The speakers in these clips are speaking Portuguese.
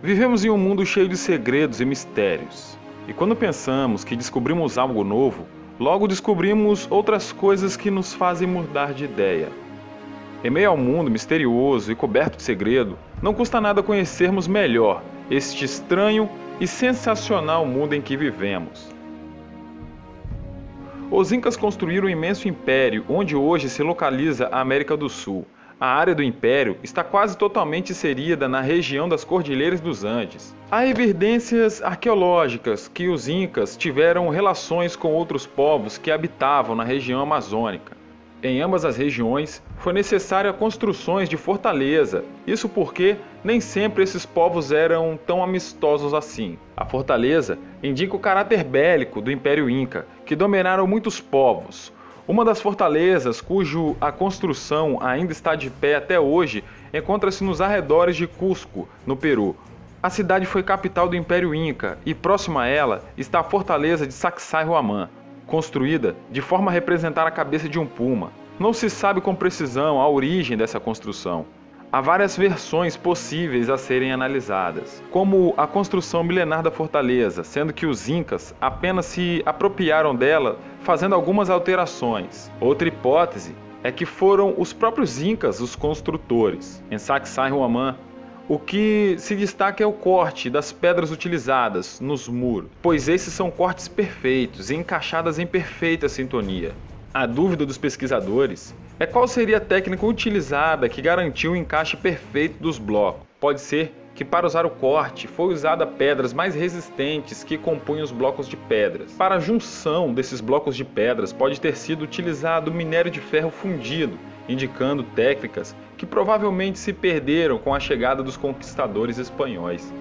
Vivemos em um mundo cheio de segredos e mistérios. E quando pensamos que descobrimos algo novo, logo descobrimos outras coisas que nos fazem mudar de ideia. Em meio ao mundo misterioso e coberto de segredo, não custa nada conhecermos melhor este estranho e sensacional mundo em que vivemos. Os Incas construíram um imenso império onde hoje se localiza a América do Sul. A área do império está quase totalmente inserida na região das Cordilheiras dos Andes. Há evidências arqueológicas que os Incas tiveram relações com outros povos que habitavam na região amazônica. Em ambas as regiões, foi necessária construções de fortaleza, isso porque nem sempre esses povos eram tão amistosos assim. A fortaleza indica o caráter bélico do Império Inca, que dominaram muitos povos. Uma das fortalezas, cujo a construção ainda está de pé até hoje, encontra-se nos arredores de Cusco, no Peru. A cidade foi capital do Império Inca e próximo a ela está a fortaleza de Sacsayhuaman, construída de forma a representar a cabeça de um puma. Não se sabe com precisão a origem dessa construção. Há várias versões possíveis a serem analisadas, como a construção milenar da fortaleza, sendo que os Incas apenas se apropriaram dela fazendo algumas alterações. Outra hipótese é que foram os próprios Incas os construtores. Em Sacsayhuaman, o que se destaca é o corte das pedras utilizadas nos muros, pois esses são cortes perfeitos e encaixadas em perfeita sintonia. A dúvida dos pesquisadores é qual seria a técnica utilizada que garantiu o encaixe perfeito dos blocos. Pode ser que para usar o corte foi usada pedras mais resistentes que compunham os blocos de pedras. Para a junção desses blocos de pedras pode ter sido utilizado minério de ferro fundido, indicando técnicas que provavelmente se perderam com a chegada dos conquistadores espanhóis.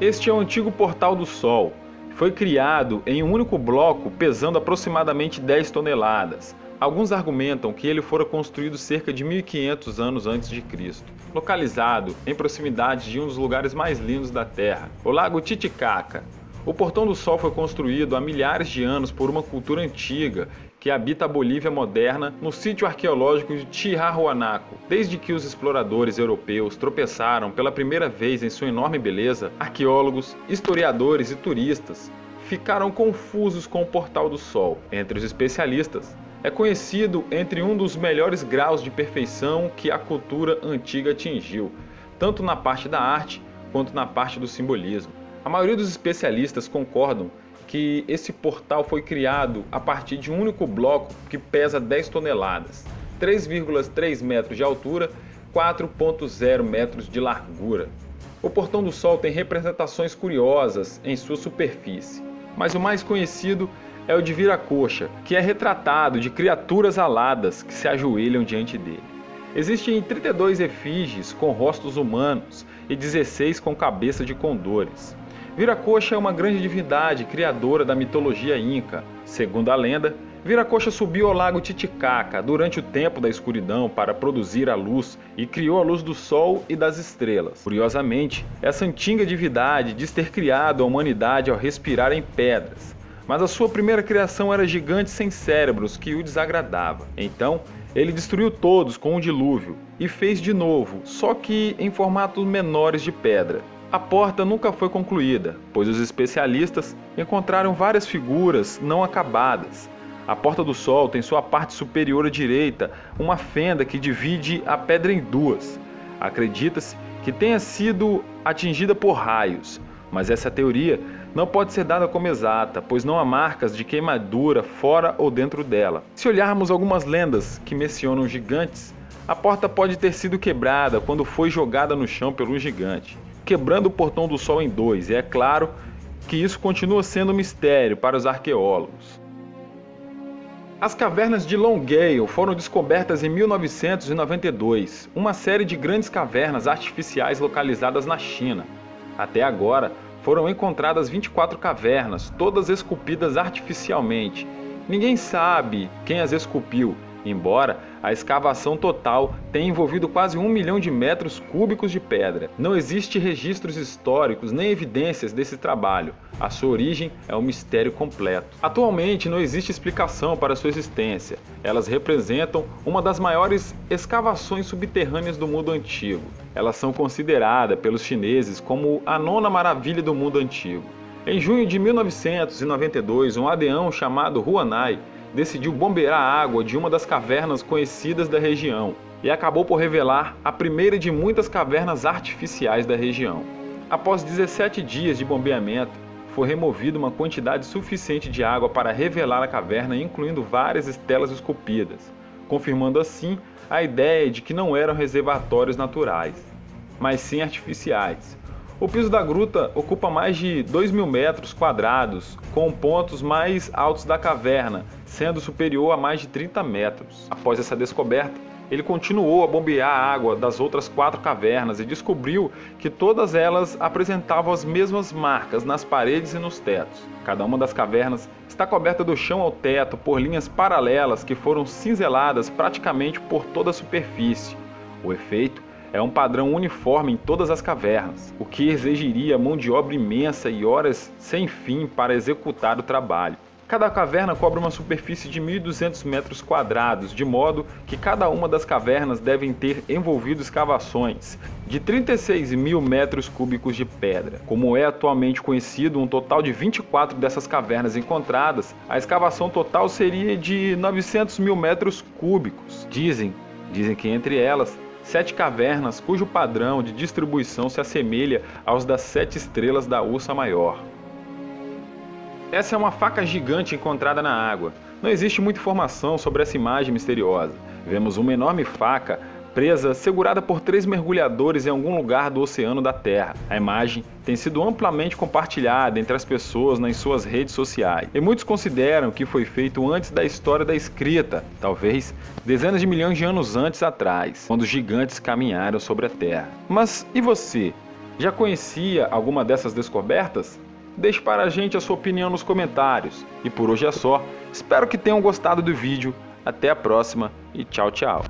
Este é o antigo Portal do Sol. Foi criado em um único bloco pesando aproximadamente 10 toneladas. Alguns argumentam que ele fora construído cerca de 1500 anos antes de Cristo. Localizado em proximidade de um dos lugares mais lindos da Terra, o Lago Titicaca. O Portão do Sol foi construído há milhares de anos por uma cultura antiga que habita a Bolívia moderna no sítio arqueológico de Tiahuanaco. Desde que os exploradores europeus tropeçaram pela primeira vez em sua enorme beleza, arqueólogos, historiadores e turistas ficaram confusos com o Portal do Sol. Entre os especialistas, é conhecido entre um dos melhores graus de perfeição que a cultura antiga atingiu, tanto na parte da arte quanto na parte do simbolismo. A maioria dos especialistas concordam que esse portal foi criado a partir de um único bloco que pesa 10 toneladas, 3,3 metros de altura, 4,0 metros de largura. O Portão do Sol tem representações curiosas em sua superfície, mas o mais conhecido é o de Viracocha, que é retratado de criaturas aladas que se ajoelham diante dele. Existem 32 efígies com rostos humanos e 16 com cabeça de condores. Viracocha é uma grande divindade criadora da mitologia inca. Segundo a lenda, Viracocha subiu ao lago Titicaca durante o tempo da escuridão para produzir a luz e criou a luz do sol e das estrelas. Curiosamente, essa antiga divindade diz ter criado a humanidade ao respirar em pedras, mas a sua primeira criação era gigante sem cérebros que o desagradava. Então, ele destruiu todos com um dilúvio e fez de novo, só que em formatos menores de pedra. A porta nunca foi concluída, pois os especialistas encontraram várias figuras não acabadas. A Porta do Sol tem sua parte superior à direita uma fenda que divide a pedra em duas. Acredita-se que tenha sido atingida por raios, mas essa teoria não pode ser dada como exata, pois não há marcas de queimadura fora ou dentro dela. Se olharmos algumas lendas que mencionam gigantes, a porta pode ter sido quebrada quando foi jogada no chão por um gigante, quebrando o Portão do Sol em dois, e é claro que isso continua sendo um mistério para os arqueólogos. As cavernas de Longueuil foram descobertas em 1992, uma série de grandes cavernas artificiais localizadas na China. Até agora, foram encontradas 24 cavernas, todas esculpidas artificialmente. Ninguém sabe quem as esculpiu, embora a escavação total tenha envolvido quase 1 milhão de metros cúbicos de pedra. Não existe registros históricos nem evidências desse trabalho. A sua origem é um mistério completo. Atualmente não existe explicação para sua existência. Elas representam uma das maiores escavações subterrâneas do mundo antigo. Elas são consideradas pelos chineses como a nona maravilha do mundo antigo. Em junho de 1992, um aldeão chamado Huanai decidiu bombear a água de uma das cavernas conhecidas da região e acabou por revelar a primeira de muitas cavernas artificiais da região. Após 17 dias de bombeamento, foi removida uma quantidade suficiente de água para revelar a caverna, incluindo várias estelas esculpidas, confirmando assim a ideia de que não eram reservatórios naturais, mas sim artificiais. O piso da gruta ocupa mais de 2.000 metros quadrados, com pontos mais altos da caverna, sendo superior a mais de 30 metros. Após essa descoberta, ele continuou a bombear a água das outras 4 cavernas e descobriu que todas elas apresentavam as mesmas marcas nas paredes e nos tetos. Cada uma das cavernas está coberta do chão ao teto por linhas paralelas que foram cinzeladas praticamente por toda a superfície. O efeito é um padrão uniforme em todas as cavernas, o que exigiria mão de obra imensa e horas sem fim para executar o trabalho. Cada caverna cobre uma superfície de 1.200 metros quadrados, de modo que cada uma das cavernas devem ter envolvido escavações de 36.000 metros cúbicos de pedra. Como é atualmente conhecido, um total de 24 dessas cavernas encontradas, a escavação total seria de 900.000 metros cúbicos. Dizem que entre elas, 7 cavernas cujo padrão de distribuição se assemelha aos das 7 estrelas da Ursa Maior. Essa é uma faca gigante encontrada na água. Não existe muita informação sobre essa imagem misteriosa. Vemos uma enorme faca presa, segurada por 3 mergulhadores em algum lugar do oceano da Terra. A imagem tem sido amplamente compartilhada entre as pessoas nas suas redes sociais. E muitos consideram que foi feito antes da história da escrita, talvez dezenas de milhões de anos antes atrás, quando os gigantes caminharam sobre a Terra. Mas e você? Já conhecia alguma dessas descobertas? Deixe para a gente a sua opinião nos comentários. E por hoje é só. Espero que tenham gostado do vídeo. Até a próxima e tchau, tchau.